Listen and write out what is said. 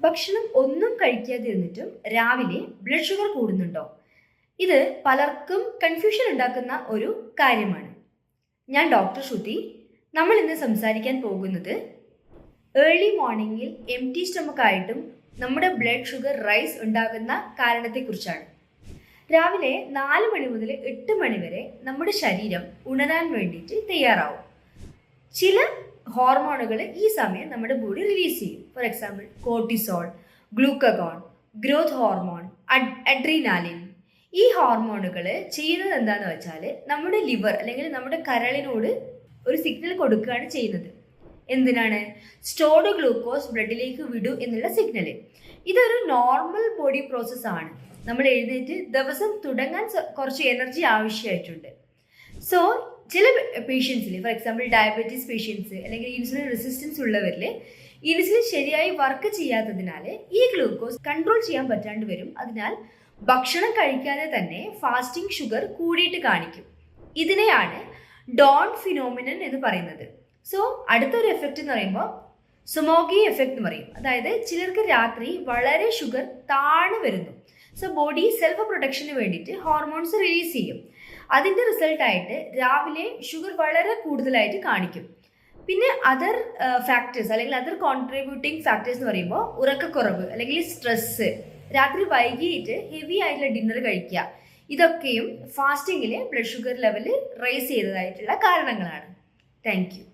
ഭക്ഷണം ഒന്നും കഴിക്കാതിരുന്നിട്ടും രാവിലെ ബ്ലഡ് ഷുഗർ കൂടുന്നുണ്ടോ? ഇത് പലർക്കും കൺഫ്യൂഷൻ ഉണ്ടാക്കുന്ന ഒരു കാര്യമാണ്. ഞാൻ ഡോക്ടർ ശ്രുതി. നമ്മൾ ഇന്ന് സംസാരിക്കാൻ പോകുന്നത് ഏർലി മോർണിംഗിൽ എംപ്റ്റി സ്റ്റൊമക്ക് ആയിട്ടും നമ്മുടെ ബ്ലഡ് ഷുഗർ റൈസ് ഉണ്ടാകുന്ന കാരണത്തെക്കുറിച്ചാണ്. രാവിലെ 4 മണി മുതൽ 8 മണി വരെ നമ്മുടെ ശരീരം ഉണരാൻ വേണ്ടിയിട്ട് തയ്യാറാവും. ചില ഹോർമോണുകൾ ഈ സമയം നമ്മുടെ ബോഡി റിലീസ് ചെയ്യും. For example cortisol, glucagon, growth hormone, adrenaline. ഈ ഹോർമോണുകൾ ചെയ്യുന്നത് എന്താണെന്ന് വെച്ചാൽ നമ്മുടെ ലിവർ അല്ലെങ്കിൽ നമ്മുടെ കരളിനോട് ഒരു സിഗ്നൽ കൊടുക്കുകയാണ് ചെയ്യുന്നത്. എന്തിനാണ്? സ്റ്റോർഡ് ഗ്ലൂക്കോസ് ബ്ലഡിലേക്ക് വിടൂ എന്നുള്ള സിഗ്നൽ. ഇതൊരു നോർമൽ ബോഡി പ്രോസസ്സാണ്. നമ്മൾ എഴുന്നേറ്റ് ദിവസം തുടങ്ങാൻ കുറച്ച് എനർജി ആവശ്യമായിട്ടുണ്ട്. സോ ചില പേഷ്യൻസിൽ, ഫോർ എക്സാമ്പിൾ ഡയബറ്റീസ് പേഷ്യൻസ് അല്ലെങ്കിൽ ഇൻസുലിൻ റെസിസ്റ്റൻസ് ഉള്ളവരിൽ ഇൻസുലിൻ ശരിയായി വർക്ക് ചെയ്യാത്തതിനാൽ ഈ ഗ്ലൂക്കോസ് കൺട്രോൾ ചെയ്യാൻ പറ്റാണ്ട് വരും. അതിനാൽ ഭക്ഷണം കഴിക്കാതെ തന്നെ ഫാസ്റ്റിംഗ് ഷുഗർ കൂടിയിട്ട് കാണിക്കും. ഇതിനെയാണ് ഡോൺ ഫിനോമിനൻ എന്ന് പറയുന്നത്. സോ അടുത്തൊരു എഫക്റ്റ് എന്ന് പറയുമ്പോൾ സുമോഗി എഫക്റ്റ് എന്ന് പറയും. അതായത് ചിലർക്ക് രാത്രി വളരെ ഷുഗർ താഴ്ന്നു വരുന്നു. സോ ബോഡി സെൽഫ് പ്രൊട്ടക്ഷന് വേണ്ടിയിട്ട് ഹോർമോൺസ് റിലീസ് ചെയ്യും. അതിൻ്റെ റിസൾട്ടായിട്ട് രാവിലെ ഷുഗർ വളരെ കൂടുതലായിട്ട് കാണിക്കും. പിന്നെ അതർ ഫാക്ടേഴ്സ് അല്ലെങ്കിൽ അതർ കോൺട്രിബ്യൂട്ടിംഗ് ഫാക്ടേഴ്സ് എന്ന് പറയുമ്പോൾ ഉറക്കക്കുറവ് അല്ലെങ്കിൽ സ്ട്രെസ്സ്, രാത്രി വൈകിട്ട് ഹെവി ആയിട്ടുള്ള ഡിന്നർ കഴിക്കുക, ഇതൊക്കെയും ഫാസ്റ്റിങ്ങിലെ ബ്ലഡ് ഷുഗർ ലെവൽ റൈസ് ചെയ്തതായിട്ടുള്ള കാരണങ്ങളാണ്. Thank you.